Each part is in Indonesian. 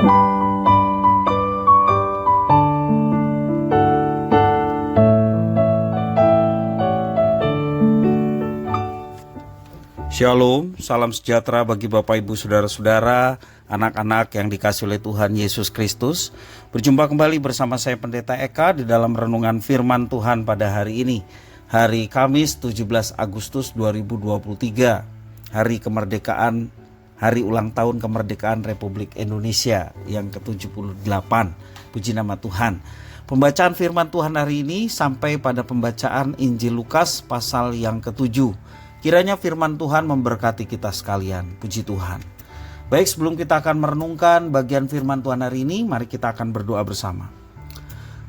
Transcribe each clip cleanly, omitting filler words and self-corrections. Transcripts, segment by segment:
Shalom, salam sejahtera bagi Bapak Ibu Saudara-saudara, anak-anak yang dikasihi oleh Tuhan Yesus Kristus. Berjumpa kembali bersama saya Pendeta Eka di dalam renungan firman Tuhan pada hari ini, hari Kamis 17 Agustus 2023, hari kemerdekaan, hari ulang tahun kemerdekaan Republik Indonesia yang ke-78. Puji nama Tuhan. Pembacaan firman Tuhan hari ini sampai pada pembacaan Injil Lukas pasal yang ke-7. Kiranya firman Tuhan memberkati kita sekalian. Puji Tuhan. Baik, sebelum kita akan merenungkan bagian firman Tuhan hari ini, mari kita akan berdoa bersama.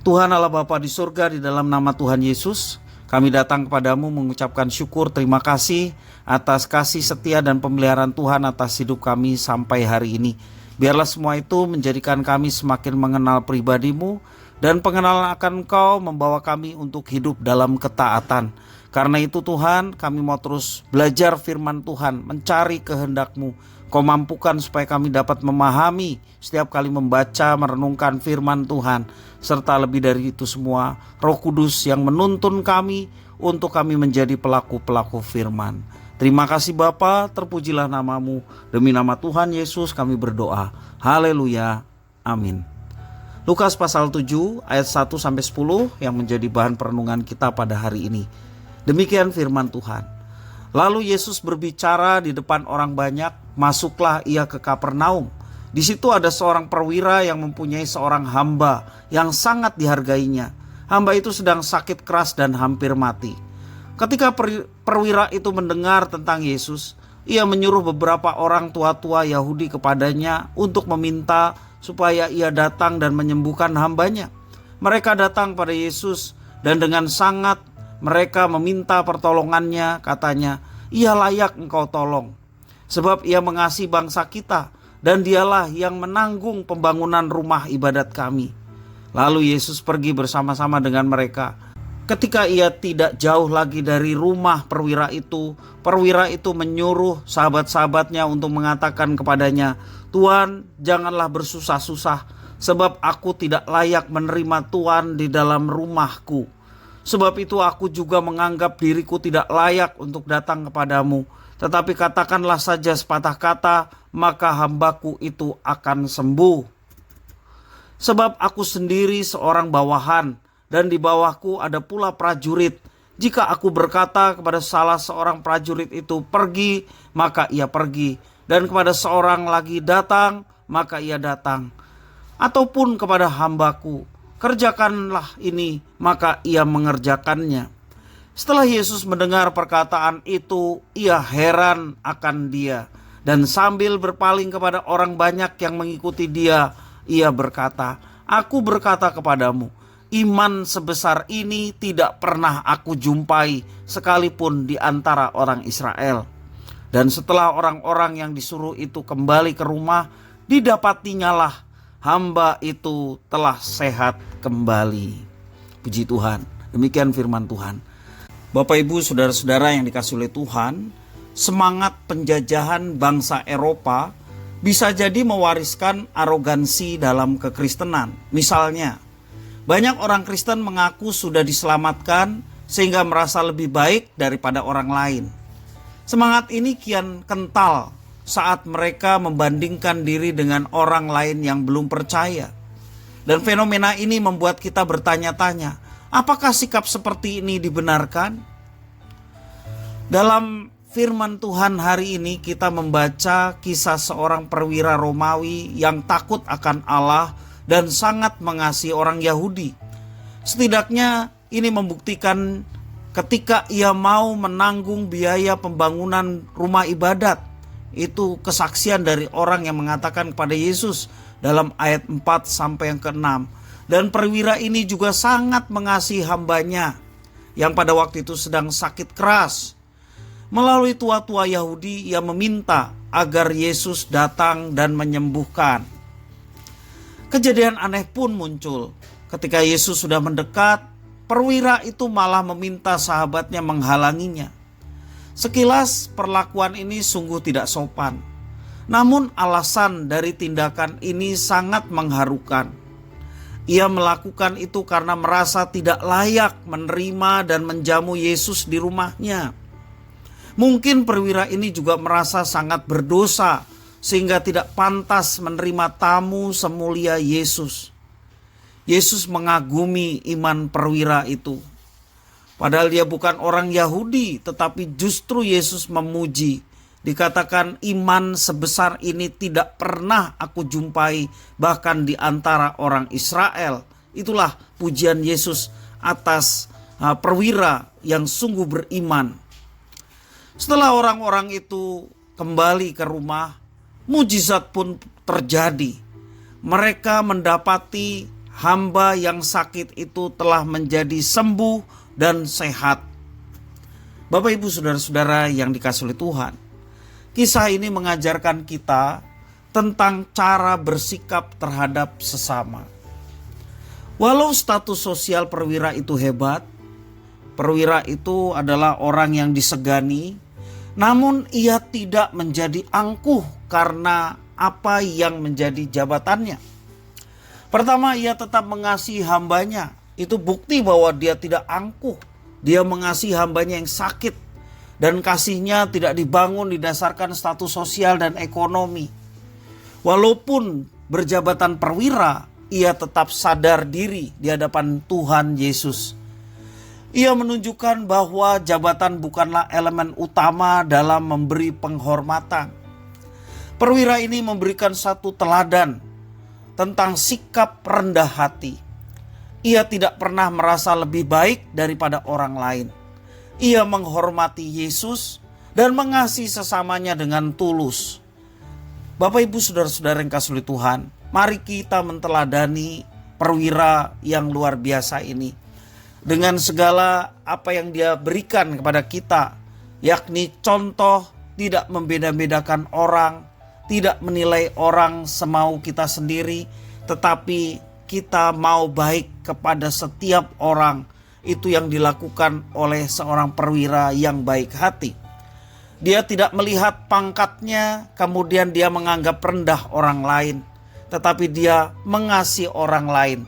Tuhan Allah Bapa di surga, di dalam nama Tuhan Yesus, kami datang kepadamu mengucapkan syukur, terima kasih atas kasih setia dan pemeliharaan Tuhan atas hidup kami sampai hari ini. Biarlah semua itu menjadikan kami semakin mengenal pribadi-Mu, dan pengenalan akan Engkau membawa kami untuk hidup dalam ketaatan. Karena itu Tuhan, kami mau terus belajar firman Tuhan, mencari kehendak-Mu. Kau mampukan supaya kami dapat memahami setiap kali membaca, merenungkan firman Tuhan. Serta lebih dari itu semua, Roh Kudus yang menuntun kami untuk kami menjadi pelaku-pelaku firman. Terima kasih Bapa, terpujilah nama-Mu. Demi nama Tuhan Yesus kami berdoa. Haleluya. Amin. Lukas pasal 7 ayat 1-10 yang menjadi bahan perenungan kita pada hari ini. Demikian firman Tuhan. Lalu Yesus berbicara di depan orang banyak, masuklah ia ke Kapernaum. Di situ ada seorang perwira yang mempunyai seorang hamba yang sangat dihargainya. Hamba itu sedang sakit keras dan hampir mati. Ketika perwira itu mendengar tentang Yesus, ia menyuruh beberapa orang tua-tua Yahudi kepadanya untuk meminta supaya ia datang dan menyembuhkan hambanya. Mereka datang pada Yesus dan dengan sangat mereka meminta pertolongannya, katanya, ia layak engkau tolong. Sebab ia mengasihi bangsa kita dan dialah yang menanggung pembangunan rumah ibadat kami. Lalu Yesus pergi bersama-sama dengan mereka. Ketika ia tidak jauh lagi dari rumah perwira itu menyuruh sahabat-sahabatnya untuk mengatakan kepadanya, Tuhan, janganlah bersusah-susah, sebab aku tidak layak menerima Tuhan di dalam rumahku. Sebab itu aku juga menganggap diriku tidak layak untuk datang kepadamu. Tetapi katakanlah saja sepatah kata, maka hambaku itu akan sembuh. Sebab aku sendiri seorang bawahan, dan di bawahku ada pula prajurit. Jika aku berkata kepada salah seorang prajurit itu pergi, maka ia pergi. Dan kepada seorang lagi datang, maka ia datang. Ataupun kepada hambaku, kerjakanlah ini, maka ia mengerjakannya. Setelah Yesus mendengar perkataan itu, ia heran akan dia. Dan sambil berpaling kepada orang banyak yang mengikuti dia, ia berkata, aku berkata kepadamu, iman sebesar ini tidak pernah aku jumpai sekalipun di antara orang Israel. Dan setelah orang-orang yang disuruh itu kembali ke rumah, didapatinyalah hamba itu telah sehat kembali. Puji Tuhan. Demikian firman Tuhan. Bapak Ibu saudara-saudara yang dikasihi oleh Tuhan, semangat penjajahan bangsa Eropa bisa jadi mewariskan arogansi dalam kekristenan. Misalnya, banyak orang Kristen mengaku sudah diselamatkan sehingga merasa lebih baik daripada orang lain. Semangat ini kian kental saat mereka membandingkan diri dengan orang lain yang belum percaya. Dan fenomena ini membuat kita bertanya-tanya, apakah sikap seperti ini dibenarkan? Dalam firman Tuhan hari ini kita membaca kisah seorang perwira Romawi yang takut akan Allah dan sangat mengasihi orang Yahudi. Setidaknya ini membuktikan ketika ia mau menanggung biaya pembangunan rumah ibadat. Itu kesaksian dari orang yang mengatakan kepada Yesus dalam ayat 4 sampai yang ke-6. Dan perwira ini juga sangat mengasihi hambanya yang pada waktu itu sedang sakit keras. Melalui tua-tua Yahudi ia meminta agar Yesus datang dan menyembuhkan. Kejadian aneh pun muncul. Ketika Yesus sudah mendekat, perwira itu malah meminta sahabatnya menghalanginya. Sekilas perlakuan ini sungguh tidak sopan. Namun alasan dari tindakan ini sangat mengharukan. Ia melakukan itu karena merasa tidak layak menerima dan menjamu Yesus di rumahnya. Mungkin perwira ini juga merasa sangat berdosa sehingga tidak pantas menerima tamu semulia Yesus. Yesus mengagumi iman perwira itu. Padahal dia bukan orang Yahudi, tetapi justru Yesus memuji. Dikatakan iman sebesar ini tidak pernah aku jumpai bahkan di antara orang Israel. Itulah pujian Yesus atas perwira yang sungguh beriman. Setelah orang-orang itu kembali ke rumah, mujizat pun terjadi. Mereka mendapati hamba yang sakit itu telah menjadi sembuh dan sehat. Bapak, Ibu, saudara-saudara yang dikasihi oleh Tuhan, kisah ini mengajarkan kita tentang cara bersikap terhadap sesama. Walau status sosial perwira itu hebat, perwira itu adalah orang yang disegani, namun ia tidak menjadi angkuh karena apa yang menjadi jabatannya. Pertama, ia tetap mengasihi hambanya. Itu bukti bahwa dia tidak angkuh. Dia mengasihi hambanya yang sakit. Dan kasihnya tidak dibangun didasarkan status sosial dan ekonomi. Walaupun berjabatan perwira, ia tetap sadar diri di hadapan Tuhan Yesus. Ia menunjukkan bahwa jabatan bukanlah elemen utama dalam memberi penghormatan. Perwira ini memberikan satu teladan tentang sikap rendah hati. Ia tidak pernah merasa lebih baik daripada orang lain. Ia menghormati Yesus dan mengasihi sesamanya dengan tulus. Bapak, Ibu, saudara-saudara yang kasih oleh Tuhan, mari kita menteladani perwira yang luar biasa ini. Dengan segala apa yang dia berikan kepada kita, yakni contoh tidak membeda-bedakan orang, tidak menilai orang semau kita sendiri, tetapi kita mau baik kepada setiap orang. Itu yang dilakukan oleh seorang perwira yang baik hati. Dia tidak melihat pangkatnya, kemudian dia menganggap rendah orang lain, tetapi dia mengasihi orang lain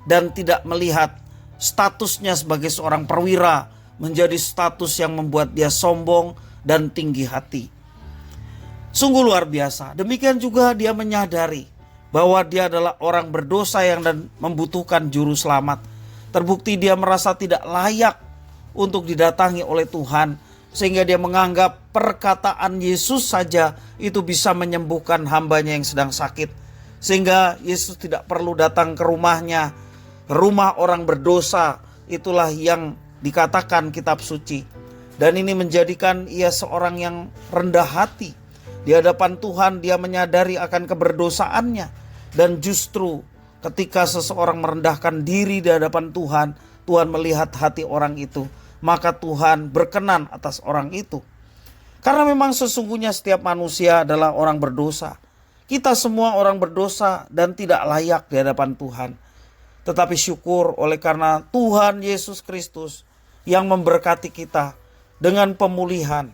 dan tidak melihat statusnya sebagai seorang perwira menjadi status yang membuat dia sombong dan tinggi hati. Sungguh luar biasa. Demikian juga dia menyadari bahwa dia adalah orang berdosa yang dan membutuhkan juru selamat. Terbukti dia merasa tidak layak untuk didatangi oleh Tuhan, sehingga dia menganggap perkataan Yesus saja itu bisa menyembuhkan hambanya yang sedang sakit. Sehingga Yesus tidak perlu datang ke rumahnya. Rumah orang berdosa itulah yang dikatakan kitab suci. Dan ini menjadikan ia seorang yang rendah hati. Di hadapan Tuhan dia menyadari akan keberdosaannya. Dan justru ketika seseorang merendahkan diri di hadapan Tuhan, Tuhan melihat hati orang itu. Maka Tuhan berkenan atas orang itu. Karena memang sesungguhnya setiap manusia adalah orang berdosa. Kita semua orang berdosa dan tidak layak di hadapan Tuhan. Tetapi syukur oleh karena Tuhan Yesus Kristus yang memberkati kita dengan pemulihan.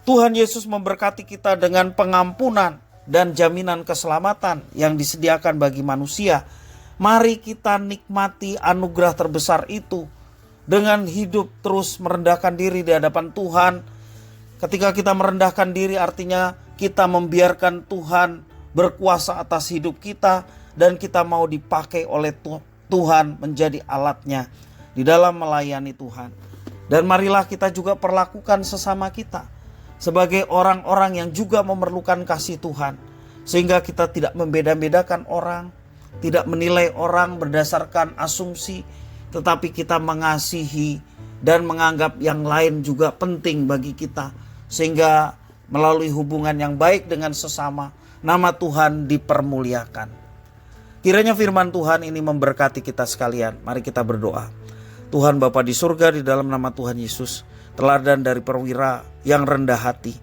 Tuhan Yesus memberkati kita dengan pengampunan dan jaminan keselamatan yang disediakan bagi manusia. Mari kita nikmati anugerah terbesar itu dengan hidup terus merendahkan diri di hadapan Tuhan. Ketika kita merendahkan diri artinya kita membiarkan Tuhan berkuasa atas hidup kita. Dan kita mau dipakai oleh Tuhan menjadi alatnya di dalam melayani Tuhan. Dan marilah kita juga perlakukan sesama kita sebagai orang-orang yang juga memerlukan kasih Tuhan. Sehingga kita tidak membeda-bedakan orang, tidak menilai orang berdasarkan asumsi, tetapi kita mengasihi dan menganggap yang lain juga penting bagi kita. Sehingga melalui hubungan yang baik dengan sesama, nama Tuhan dipermuliakan. Kiranya firman Tuhan ini memberkati kita sekalian. Mari kita berdoa. Tuhan Bapa di surga, di dalam nama Tuhan Yesus, teladan dari perwira yang rendah hati,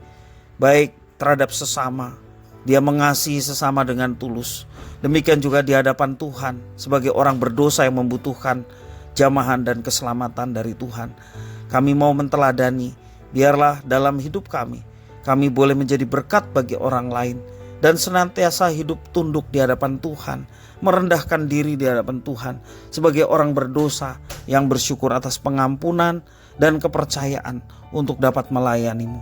baik terhadap sesama. Dia mengasihi sesama dengan tulus. Demikian juga di hadapan Tuhan sebagai orang berdosa yang membutuhkan jamahan dan keselamatan dari Tuhan. Kami mau menteladani, biarlah dalam hidup kami kami boleh menjadi berkat bagi orang lain, dan senantiasa hidup tunduk di hadapan Tuhan, merendahkan diri di hadapan Tuhan sebagai orang berdosa yang bersyukur atas pengampunan dan kepercayaan untuk dapat melayani-Mu.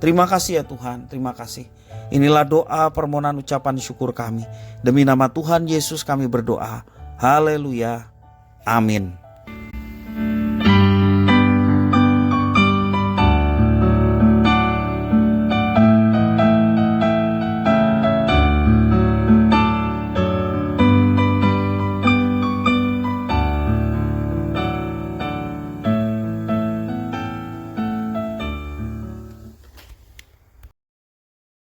Terima kasih ya Tuhan, terima kasih. Inilah doa permohonan ucapan syukur kami. Demi nama Tuhan Yesus kami berdoa. Haleluya. Amin.